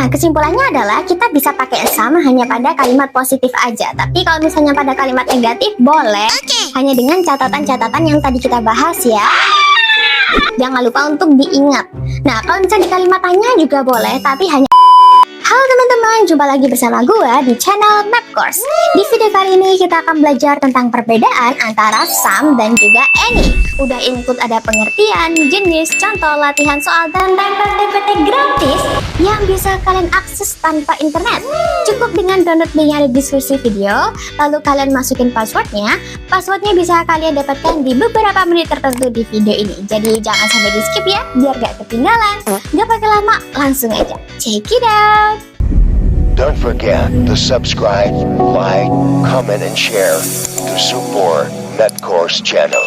Nah, kesimpulannya adalah kita bisa pakai some hanya pada kalimat positif aja. Tapi kalau misalnya pada kalimat negatif boleh, hanya dengan catatan-catatan yang tadi kita bahas ya. Jangan lupa untuk diingat. Nah, kalau misalnya di kalimat tanya juga boleh, tapi hanya. Halo teman-teman, jumpa lagi bersama gue di channel Math Course. Di video kali ini kita akan belajar tentang perbedaan antara some dan juga any. Udah include ada pengertian, jenis, contoh, latihan soal, dan praktek-praktek gratis yang bisa kalian akses tanpa internet. Cukup dengan download link yang ada di deskripsi video, lalu kalian masukin passwordnya. Passwordnya bisa kalian dapatkan di beberapa menit tertentu di video ini. Jadi jangan sampai di skip ya, biar gak ketinggalan. Gak pakai lama, langsung aja check it out. Don't forget to subscribe, like, comment, and share to support Math Course channel.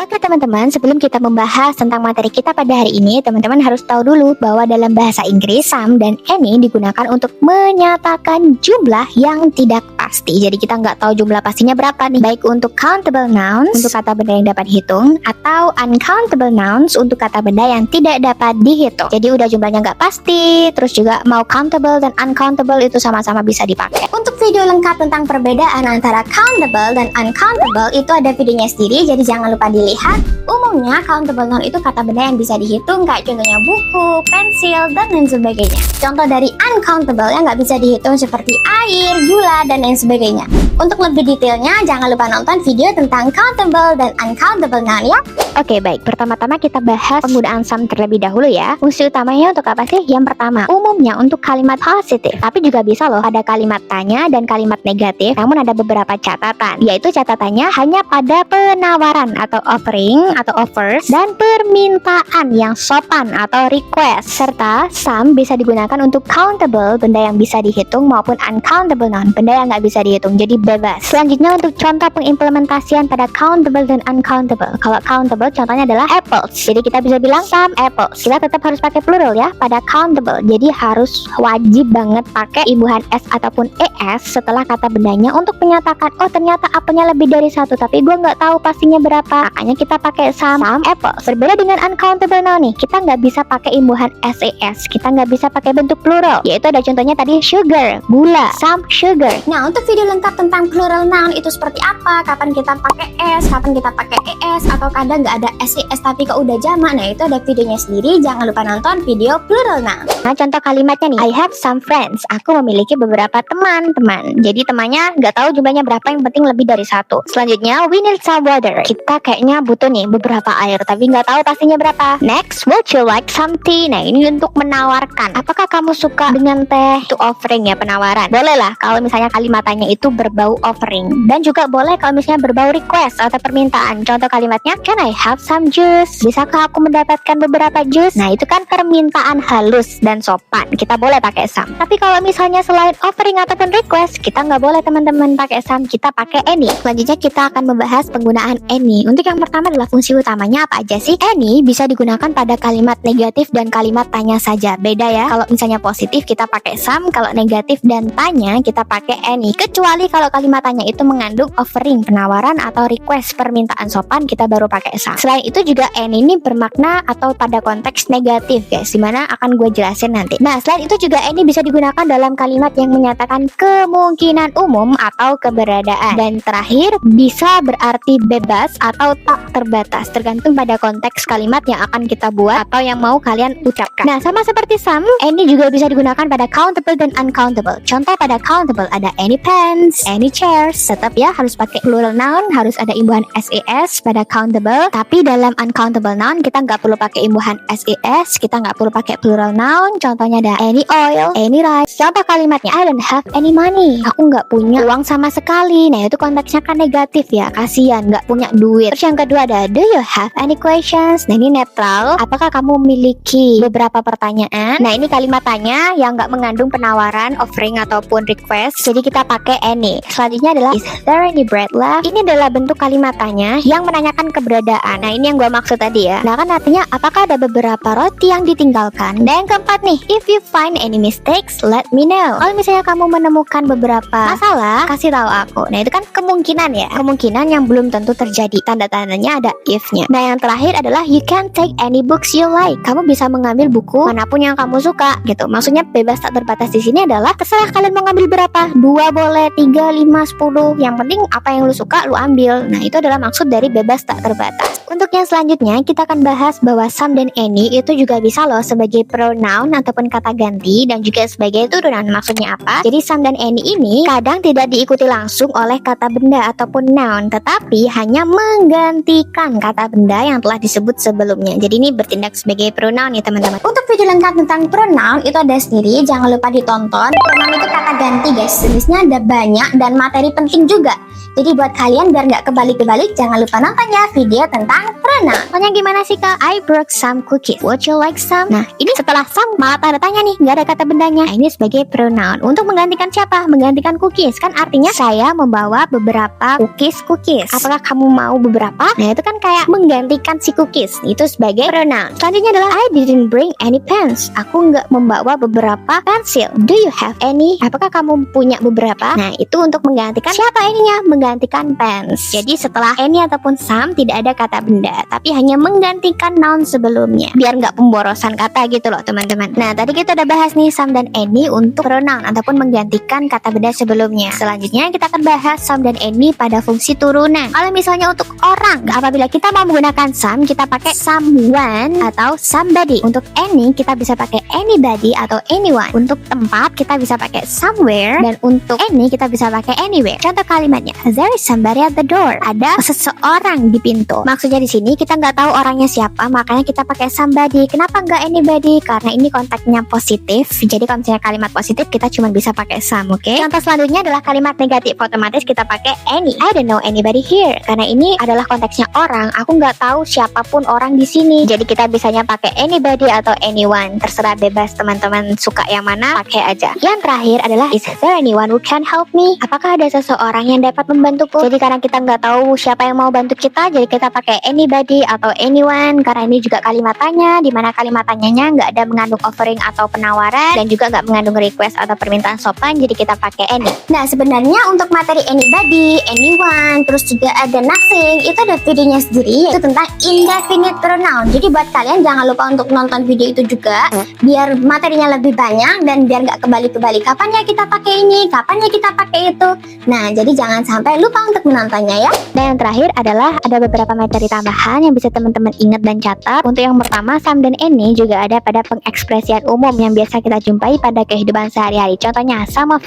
Oke teman-teman, sebelum kita membahas tentang materi kita pada hari ini, teman-teman harus tahu dulu bahwa dalam bahasa Inggris, some dan any digunakan untuk menyatakan jumlah yang tidak pasti. Jadi kita nggak tahu jumlah pastinya berapa nih, baik untuk countable nouns, untuk kata benda yang dapat dihitung, atau uncountable nouns, untuk kata benda yang tidak dapat dihitung. Jadi udah jumlahnya nggak pasti, terus juga mau countable dan uncountable itu sama-sama bisa dipakai. Untuk video lengkap tentang perbedaan antara countable dan uncountable itu ada videonya sendiri, jadi jangan lupa dilihat. Umumnya countable noun itu kata benda yang bisa dihitung, kayak contohnya buku, pensil, dan lain sebagainya. Contoh dari uncountable yang nggak bisa dihitung seperti air, gula, dan lain sebagainya. Untuk lebih detailnya jangan lupa nonton video tentang countable dan uncountable noun ya. Oke baik, pertama-tama kita bahas penggunaan some terlebih dahulu ya. Fungsi utamanya untuk apa sih? Yang pertama, umumnya untuk kalimat positif, tapi juga bisa loh ada kalimat tanya dan kalimat negatif. Namun ada beberapa catatan, yaitu catatannya hanya pada penawaran atau offering atau offers, dan permintaan yang sopan atau request. Serta some bisa digunakan untuk countable, benda yang bisa dihitung, maupun uncountable noun, benda yang nggak bisa dihitung, jadi bebas. Selanjutnya untuk contoh pengimplementasian pada countable dan uncountable. Kalau countable contohnya adalah apples, jadi kita bisa bilang some apples. Kita tetap harus pakai plural ya pada countable, jadi harus wajib banget pakai imbuhan s ataupun es setelah kata bendanya untuk menyatakan oh ternyata apelnya lebih dari satu, tapi gue nggak tahu pastinya berapa. Makanya kita pakai some apples. Berbeda dengan uncountable noun nih, kita nggak bisa pakai imbuhan ses, kita nggak bisa pakai bentuk plural, yaitu ada contohnya tadi sugar, gula, some sugar. Nah untuk video lengkap tentang plural noun itu seperti apa, kapan kita pakai s, kapan kita pakai es, atau kadang nggak ada ses tapi kok udah jamak, nah itu ada videonya sendiri. Jangan lupa nonton video plural noun. Nah contoh kalimatnya nih, I have some friends, aku memiliki beberapa teman-teman. Jadi temannya nggak tahu jumlahnya berapa, yang penting lebih dari satu. Selanjutnya we need some water, kita kayaknya butuh nih beberapa air tapi nggak tahu pastinya berapa. Next, would you like some tea? Nah ini untuk menawarkan, apakah kamu suka dengan teh? Itu offering ya, penawaran. Boleh lah kalau misalnya kalimatnya itu berbau offering, dan juga boleh kalau misalnya berbau request atau permintaan. Contoh kalimatnya, can I have some juice? Bisakah aku mendapatkan beberapa jus? Nah itu kan permintaan halus dan sopan, kita boleh pakai some. Tapi kalau misalnya selain offering ataupun request, kita nggak boleh teman-teman pakai some, kita pakai any. Selanjutnya kita akan membahas penggunaan any. Untuk yang pertama adalah fungsi utamanya apa aja sih? Any bisa digunakan pada kalimat negatif dan kalimat tanya saja. Beda ya, kalau misalnya positif kita pakai some, kalau negatif dan tanya kita pakai any. Kecuali kalau kalimat tanya itu mengandung offering, penawaran, atau request, permintaan sopan, kita baru pakai some. Selain itu juga any ini bermakna atau pada konteks negatif guys, dimana akan gue jelasin nanti. Nah selain itu juga any bisa digunakan dalam kalimat yang menyatakan kemungkinan umum atau keberadaan. Dan terakhir bisa berarti bebas atau tak terbatas, tergantung pada konteks kalimat yang akan kita buat atau yang mau kalian ucapkan. Nah sama seperti some, any juga bisa digunakan pada countable dan uncountable. Contoh pada countable ada any pens, any chairs. Tetap ya harus pakai plural noun, harus ada imbuhan ses pada countable. Tapi dalam uncountable noun kita nggak perlu pakai imbuhan ses, kita nggak perlu pakai plural noun. Contohnya ada any oil, any rice. Contoh kalimatnya, I don't have any money, aku nggak punya uang sama sekali. Nah itu konteksnya kan negatif ya, kasihan nggak punya duit. Terus yang kedua ada do you have any questions? Nah ini netral, apakah kamu memiliki beberapa pertanyaan? Nah ini kalimat tanya yang nggak mengandung penawaran, offering, ataupun request, jadi kita pakai any. Selanjutnya adalah is there any bread left? Ini adalah bentuk kalimat tanya yang menanyakan keberadaan permintaan. Nah, ini yang gue maksud tadi ya. Nah, kan artinya apakah ada beberapa roti yang ditinggalkan? Dan yang keempat nih, if you find any mistakes, let me know. Kalau misalnya kamu menemukan beberapa masalah, kasih tahu aku. Nah, itu kan kemungkinan ya. Kemungkinan yang belum tentu terjadi. Tanda-tandanya ada if-nya. Nah, yang terakhir adalah you can take any books you like. Kamu bisa mengambil buku manapun yang kamu suka gitu. Maksudnya bebas tak terbatas di sini adalah terserah kalian mau ngambil berapa. 2 boleh, 3, 5, 10. Yang penting apa yang lu suka lu ambil. Nah, itu adalah maksud dari bebas tak terbatas. Untuk yang selanjutnya kita akan bahas bahwa some dan any itu juga bisa loh sebagai pronoun ataupun kata ganti dan juga sebagai turunan. Maksudnya apa? Jadi some dan any ini kadang tidak diikuti langsung oleh kata benda ataupun noun, tetapi hanya menggantikan kata benda yang telah disebut sebelumnya. Jadi ini bertindak sebagai pronoun ya teman-teman. Untuk video lengkap tentang pronoun itu ada sendiri, jangan lupa ditonton. Pronoun itu kata ganti guys, jenisnya ada banyak dan materi penting juga. Jadi buat kalian biar nggak kebalik-kebalik, jangan lupa nonton ya video tentang pronoun. Soalnya gimana sih kak? I broke some cookies. Would you like some? Nah, ini setelah some malah tanda tanya nih, nggak ada kata bendanya. Nah, ini sebagai pronoun. Untuk menggantikan siapa? Menggantikan cookies. Kan artinya saya membawa beberapa cookies. Apakah kamu mau beberapa? Nah, itu kan kayak menggantikan si cookies. Itu sebagai pronoun. Selanjutnya adalah I didn't bring any pens. Aku nggak membawa beberapa pensil. Do you have any? Apakah kamu punya beberapa? Nah, itu untuk menggantikan siapa ininya? Menggantikan pens. Jadi setelah any ataupun some tidak ada kata benda, tapi hanya menggantikan noun sebelumnya. Biar nggak pemborosan kata gitu loh teman-teman. Nah, tadi kita udah bahas nih some dan any untuk pronoun ataupun menggantikan kata benda sebelumnya. Selanjutnya kita akan bahas some dan any pada fungsi turunan. Kalau misalnya untuk orang, apabila kita mau menggunakan some, kita pakai someone atau somebody. Untuk any kita bisa pakai anybody atau anyone. Untuk tempat kita bisa pakai somewhere, dan untuk any kita bisa pakai anywhere. Contoh kalimatnya, there is somebody at the door. Ada seseorang di pintu. Maksudnya di sini kita nggak tahu orangnya siapa, makanya kita pakai somebody. Kenapa nggak anybody? Karena ini konteksnya positif. Jadi kalau misalnya kalimat positif kita cuma bisa pakai some, oke? Contoh selanjutnya adalah kalimat negatif. Otomatis kita pakai any. I don't know anybody here. Karena ini adalah konteksnya orang. Aku nggak tahu siapapun orang di sini. Jadi kita bisanya pakai anybody atau anyone. Terserah bebas teman-teman suka yang mana, pakai aja. Yang terakhir adalah is there anyone who can help me? Apakah ada seseorang yang dapat membantuku? Jadi karena kita nggak tahu siapa yang mau bantu kita, jadi kita pakai anybody atau anyone. Karena ini juga kalimat tanya, dimana kalimat tanyanya nggak ada mengandung offering atau penawaran, dan juga nggak mengandung request atau permintaan sopan, jadi kita pakai any. Nah, sebenarnya untuk materi anybody, anyone, terus juga ada nothing, itu ada videonya sendiri, yaitu tentang indefinite pronoun. Jadi buat kalian jangan lupa untuk nonton video itu juga, biar materinya lebih banyak dan biar nggak kebalik-kebalik. Kapan ya kita pakai ini, kapan ya kita pakai itu. Nah, jadi jangan sampai lupa untuk menontonnya ya. Dan yang terakhir adalah ada beberapa materi tambahan yang bisa teman-teman ingat dan catat. Untuk yang pertama, some dan any juga ada pada pengekspresian umum yang biasa kita jumpai pada kehidupan sehari-hari. Contohnya, some of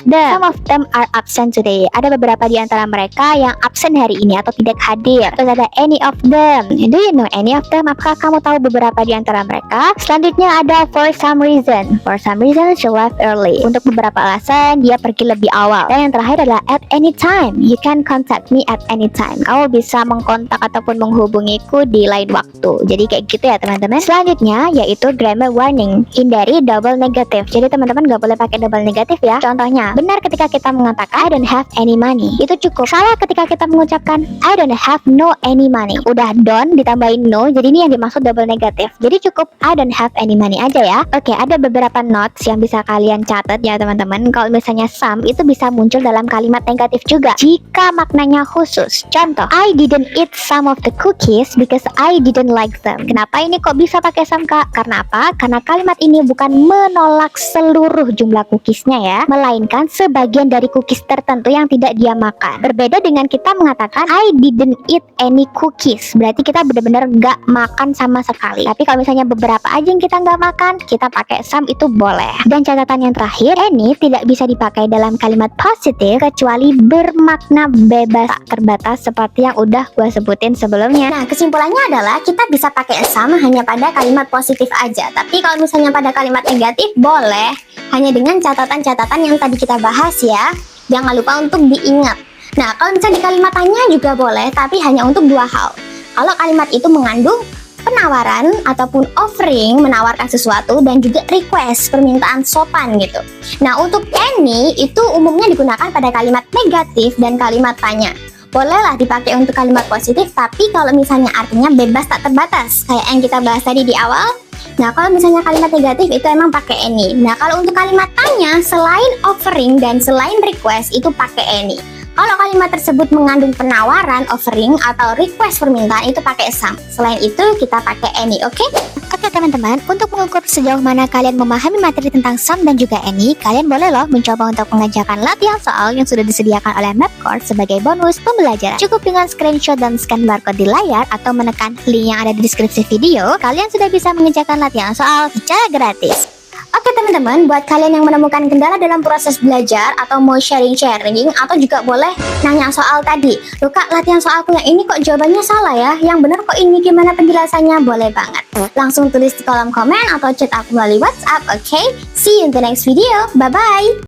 them are absent today. Ada beberapa di antara mereka yang absen hari ini atau tidak hadir. Terus ada any of them. Do you know any of them? Apakah kamu tahu beberapa di antara mereka? Selanjutnya ada for some reason. For some reason she left early. Untuk beberapa alasan dia pergi lebih awal. Dan yang terakhir adalah at any time. You can contact me at any time. Kamu bisa mengkontak ataupun menghubungiku di lain waktu. Jadi kayak gitu ya teman-teman. Selanjutnya yaitu grammar warning. Hindari double negative. Jadi teman-teman gak boleh pakai double negatif ya. Contohnya, benar ketika kita mengatakan I don't have any money. Itu cukup. Salah ketika kita mengucapkan I don't have no any money. Udah don't ditambahin no. Jadi ini yang dimaksud double negatif. Jadi cukup I don't have any money aja ya. Oke, ada beberapa notes yang bisa kalian catat ya teman-teman. Kalau misalnya some itu bisa muncul dalam kalimat negatif juga jika maknanya khusus. Contoh, I didn't eat some of the cookies because I didn't like them. Kenapa ini kok bisa pakai some kak? Karena apa? Karena kalimat ini bukan menolak seluruh jumlah cookiesnya ya, melainkan sebagian dari cookies tertentu yang tidak dia makan. Berbeda dengan kita mengatakan I didn't eat any cookies. Berarti kita benar-benar gak makan sama sekali. Tapi kalau misalnya beberapa aja yang kita gak makan, kita pakai some itu boleh. Dan catatan yang terakhir, any tidak bisa dipakai dalam kalimat positif kecuali bermakna bebas tak terbatas seperti yang udah gue sebutin sebelumnya. Nah, kesimpulannya adalah kita bisa pakai some hanya pada kalimat positif aja. Tapi kalau misalnya pada kalimat negatif boleh, hanya dengan catatan-catatan yang tadi kita bahas ya. Jangan lupa untuk diingat. Nah, kalau misalnya di kalimat tanya juga boleh, tapi hanya untuk dua hal. Kalau kalimat itu mengandung penawaran ataupun offering, menawarkan sesuatu, dan juga request, permintaan sopan gitu. Nah, untuk any itu umumnya digunakan pada kalimat negatif dan kalimat tanya. bolehlah dipakai untuk kalimat positif, tapi kalau misalnya artinya bebas tak terbatas, kayak yang kita bahas tadi di awal. Nah, kalau misalnya kalimat negatif itu emang pakai any. Nah, kalau untuk kalimat tanya, selain offering dan selain request itu pakai any. Kalau kalimat tersebut mengandung penawaran, offering, atau request permintaan itu pakai some. Selain itu kita pakai any, oke? Oke teman-teman, untuk mengukur sejauh mana kalian memahami materi tentang some dan juga any, kalian boleh loh mencoba untuk mengerjakan latihan soal yang sudah disediakan oleh Mapcourse sebagai bonus pembelajaran. Cukup dengan screenshot dan scan barcode di layar atau menekan link yang ada di deskripsi video, kalian sudah bisa mengerjakan latihan soal secara gratis. Oke teman-teman, buat kalian yang menemukan kendala dalam proses belajar atau mau sharing-sharing atau juga boleh nanya soal tadi. Loh Kak, latihan soalku yang ini kok jawabannya salah ya? Yang benar kok ini, gimana penjelasannya? Boleh banget. Langsung tulis di kolom komen atau chat aku melalui WhatsApp, oke? See you in the next video. Bye-bye!